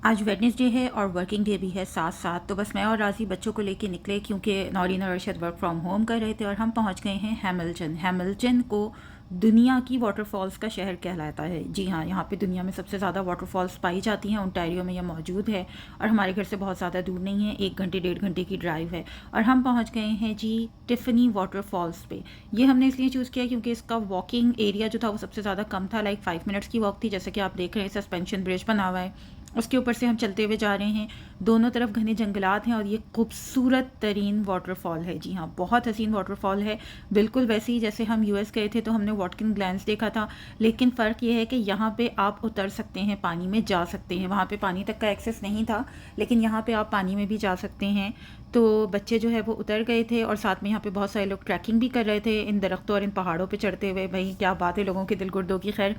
आज वेडनेसडे है और वर्किंग डे भी है साथ साथ। तो बस मैं और राज़ी बच्चों को लेके निकले क्योंकि नौरीन और अरशद वर्क फ्रॉम होम कर रहे थे और हम पहुंच गए हैं हैमिल्टन। हैमिल्टन को दुनिया की वाटरफॉल्स का शहर कहलाता है। जी हाँ, यहाँ पे दुनिया में सबसे ज़्यादा वाटरफॉल्स पाई जाती हैं। ओंटारियो में यह मौजूद है और हमारे घर से बहुत ज़्यादा दूर नहीं है, 1 घंटे 1.5 घंटे की ड्राइव है। और हम पहुँच गए हैं जी टिफ़नी वाटरफॉल्स पे। ये हमने इसलिए चूज़ किया क्योंकि इसका वॉकिंग एरिया जो था वो सबसे ज़्यादा कम था, लाइक 5 मिनट्स की वॉक थी। जैसे कि आप देख रहे हैं सस्पेंशन ब्रिज बना हुआ है, उसके ऊपर से हम चलते हुए जा रहे हैं। दोनों तरफ घने जंगलात हैं और ये खूबसूरत तरीन वाटरफॉल है। जी हाँ, बहुत हसीन वाटरफॉल है, बिल्कुल वैसे ही जैसे हम यूएस गए थे तो हमने वॉटकिन ग्लैंस देखा था। लेकिन फ़र्क ये है कि यहाँ पे आप उतर सकते हैं, पानी में जा सकते हैं। वहाँ पे पानी तक का एक्सेस नहीं था, लेकिन यहाँ पे आप पानी में भी जा सकते हैं। तो बच्चे जो है वो उतर गए थे और साथ में यहाँ पे बहुत सारे लोग ट्रैकिंग भी कर रहे थे इन दरख्तों और इन पहाड़ों पे चढ़ते हुए। भाई क्या बात है, लोगों के दिल गुर्दों की। खैर,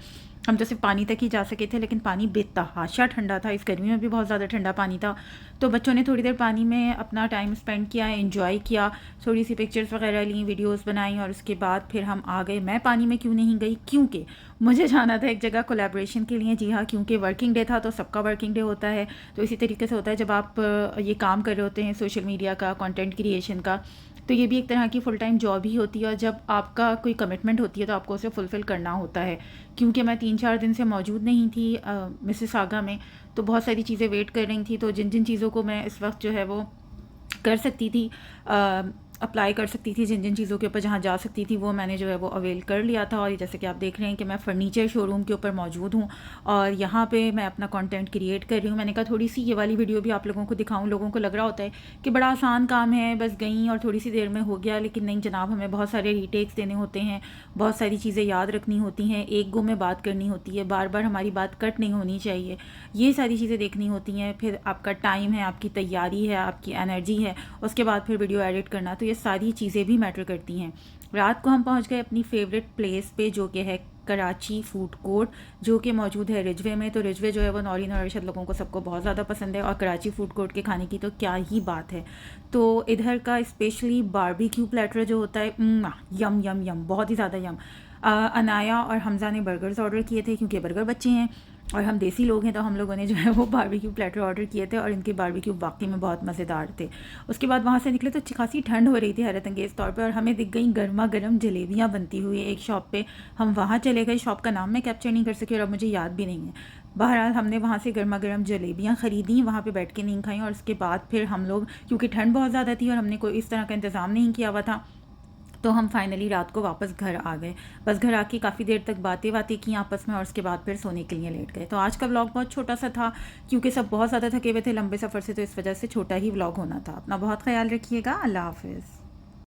हम तो सिर्फ पानी तक ही जा सके थे, लेकिन पानी बेतहाशा ठंडा था। इस गर्मी में भी बहुत ज़्यादा ठंडा पानी था। तो बच्चों ने थोड़ी देर पानी में अपना टाइम स्पेंड किया, एंजॉय किया, थोड़ी सी पिक्चर्स वगैरह ली, वीडियोस बनाई और उसके बाद फिर हम आ गए। मैं पानी में क्यों नहीं गई? क्योंकि मुझे जाना था एक जगह कोलैबोरेशन के लिए। जी हाँ, क्योंकि वर्किंग डे था तो सबका वर्किंग डे होता है। तो इसी तरीके से होता है जब आप ये काम कर रहे होते हैं सोशल मीडिया का, कंटेंट क्रिएशन का, तो ये भी एक तरह की फुल टाइम जॉब ही होती है। और जब आपका कोई कमिटमेंट होती है तो आपको उसे फुलफ़िल करना होता है। क्योंकि मैं 3-4 दिन से मौजूद नहीं थी मिसिसागा में, तो बहुत सारी चीज़ें वेट कर रही थी। तो जिन जिन चीज़ों को मैं इस वक्त जो है वो कर सकती थी, अप्लाई कर सकती थी, जिन जिन चीज़ों के ऊपर जहाँ जा सकती थी, वो मैंने जो है वो अवेल कर लिया था। और जैसे कि आप देख रहे हैं कि मैं फ़र्नीचर शोरूम के ऊपर मौजूद हूँ और यहाँ पे मैं अपना कंटेंट क्रिएट कर रही हूँ। मैंने कहा थोड़ी सी ये वाली वीडियो भी आप लोगों को दिखाऊँ। लोगों को लग रहा होता है कि बड़ा आसान काम है, बस गई और थोड़ी सी देर में हो गया, लेकिन नहीं जनाब, हमें बहुत सारे रीटेक्स देने होते हैं, बहुत सारी चीज़ें याद रखनी होती हैं, एक गो में बात करनी होती है, बार बार हमारी बात कट नहीं होनी चाहिए, ये सारी चीज़ें देखनी होती हैं। फिर आपका टाइम है, आपकी तैयारी है, आपकी एनर्जी है, उसके बाद फिर वीडियो एडिट करना, तो ये सारी चीज़ें भी मैटर करती हैं। रात को हम पहुंच गए अपनी फेवरेट प्लेस पे, जो कि है कराची फूड कोर्ट, जो कि मौजूद है रिजवे में। तो रिजवे जो है वो नौरीन और अरशद लोगों को सबको बहुत ज़्यादा पसंद है और कराची फूड कोर्ट के खाने की तो क्या ही बात है। तो इधर का स्पेशली बारबेक्यू प्लेटर जो होता है, यम यम यम, बहुत ही ज़्यादा यम। अनाया और हमज़ा ने बर्गर्स ऑर्डर किए थे क्योंकि बर्गर बच्चे हैं और हम देसी लोग हैं, तो हम लोगों ने जो है वो बारबेक्यू प्लेटर ऑर्डर किए थे और इनके बारबेक्यू वाकई में बहुत मज़ेदार थे। उसके बाद वहाँ से निकले तो अच्छी खासी ठंड हो रही थी हैरत अंगेज़ तौर पे, और हमें दिख गई गर्मा गर्म जलेबियाँ बनती हुई एक शॉप पे। हम वहाँ चले गए, शॉप का नाम मैं कैप्चर नहीं कर सकी और अब मुझे याद भी नहीं है। बहरहाल हमने वहाँ से गर्मा गर्म जलेबियाँ ख़रीदी, वहाँ पे बैठ के नहीं खाई। और उसके बाद फिर हम लोग, क्योंकि ठंड बहुत ज़्यादा थी और हमने कोई इस तरह का इंतज़ाम नहीं किया हुआ था, तो हम फाइनली रात को वापस घर आ गए। बस घर आके काफ़ी देर तक बातें बातें की आपस में और उसके बाद फिर सोने के लिए लेट गए। तो आज का व्लॉग बहुत छोटा सा था क्योंकि सब बहुत ज़्यादा थके हुए थे लंबे सफ़र से, तो इस वजह से छोटा ही व्लॉग होना था। अपना बहुत ख्याल रखिएगा। अल्लाह हाफ़िज़।